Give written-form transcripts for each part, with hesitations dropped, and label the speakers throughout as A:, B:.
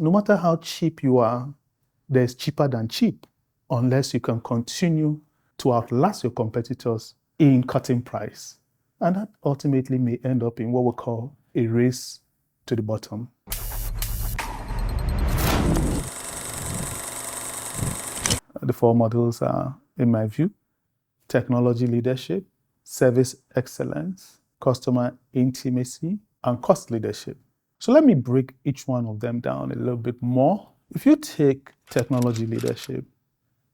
A: no matter how cheap you are, there's cheaper than cheap unless you can continue to outlast your competitors in cutting price. And that ultimately may end up in what we call a race to the bottom. The four models are, in my view, technology leadership, service excellence, customer intimacy, and cost leadership. So let me break each one of them down a little bit more. If you take technology leadership,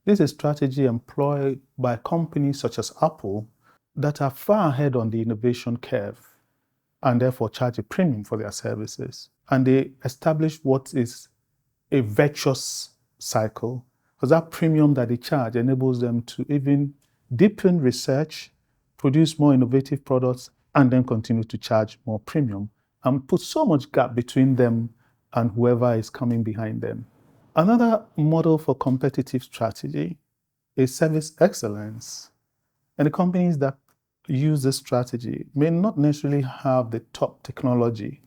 A: this is a strategy employed by companies such as Apple that are far ahead on the innovation curve and therefore charge a premium for their services. And they establish what is a virtuous cycle, because that premium that they charge enables them to even deepen research, produce more innovative products, and then continue to charge more premium and put so much gap between them and whoever is coming behind them. Another model for competitive strategy is service excellence. And the companies that use this strategy may not necessarily have the top technology,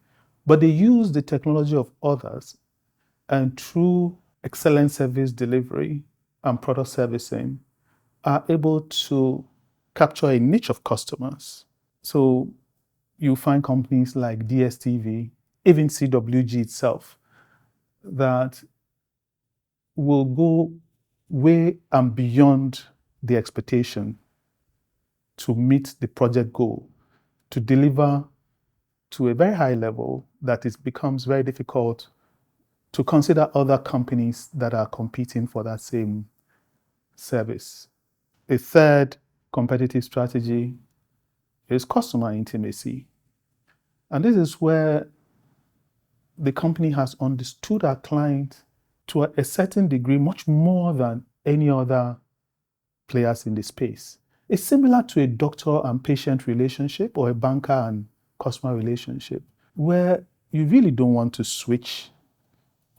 A: but they use the technology of others, and through excellent service delivery and product servicing are able to capture a niche of customers. So you find companies like DSTV, even CWG itself, that will go way and beyond the expectation to meet the project goal, to deliver to a very high level that it becomes very difficult to consider other companies that are competing for that same service. A third competitive strategy is customer intimacy. And this is where the company has understood our client to a certain degree, much more than any other players in the space. It's similar to a doctor and patient relationship or a banker and customer relationship, where you really don't want to switch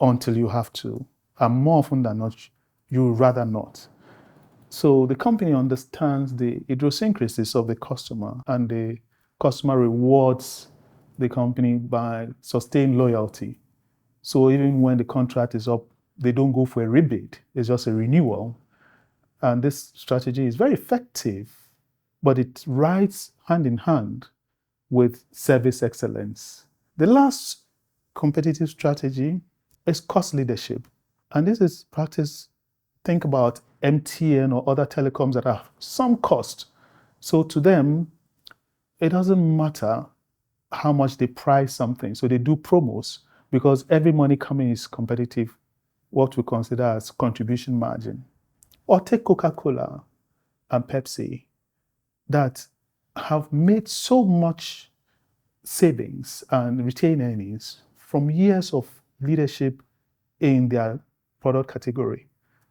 A: until you have to. And more often than not, you would rather not. So the company understands the idiosyncrasies of the customer, and the customer rewards the company by sustained loyalty. So even when the contract is up, they don't go for a rebate, it's just a renewal. And this strategy is very effective, but it rides hand in hand with service excellence. The last competitive strategy is cost leadership. And this is practice. Think about MTN or other telecoms that have some cost. So to them, it doesn't matter how much they price something. So they do promos because every money coming is competitive, what we consider as contribution margin. Or take Coca-Cola and Pepsi that have made so much savings and retained earnings from years of leadership in their product category,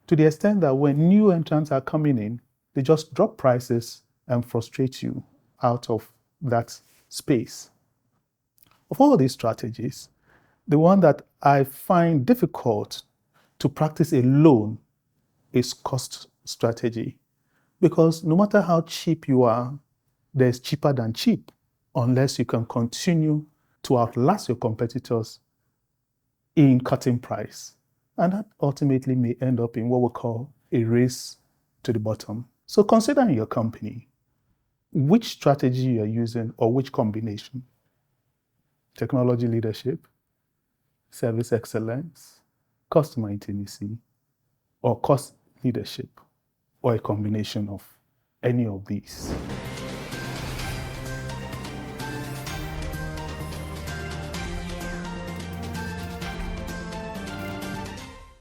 A: to the extent that when new entrants are coming in, they just drop prices and frustrate you out of that space. Of all these strategies, the one that I find difficult to practice alone is cost strategy. Because no matter how cheap you are, there's cheaper than cheap unless you can continue to outlast your competitors in cutting price. And that ultimately may end up in what we call a race to the bottom. So consider in your company which strategy you're using or which combination. Technology leadership, service excellence, customer intimacy, or cost leadership, or a combination of any of these.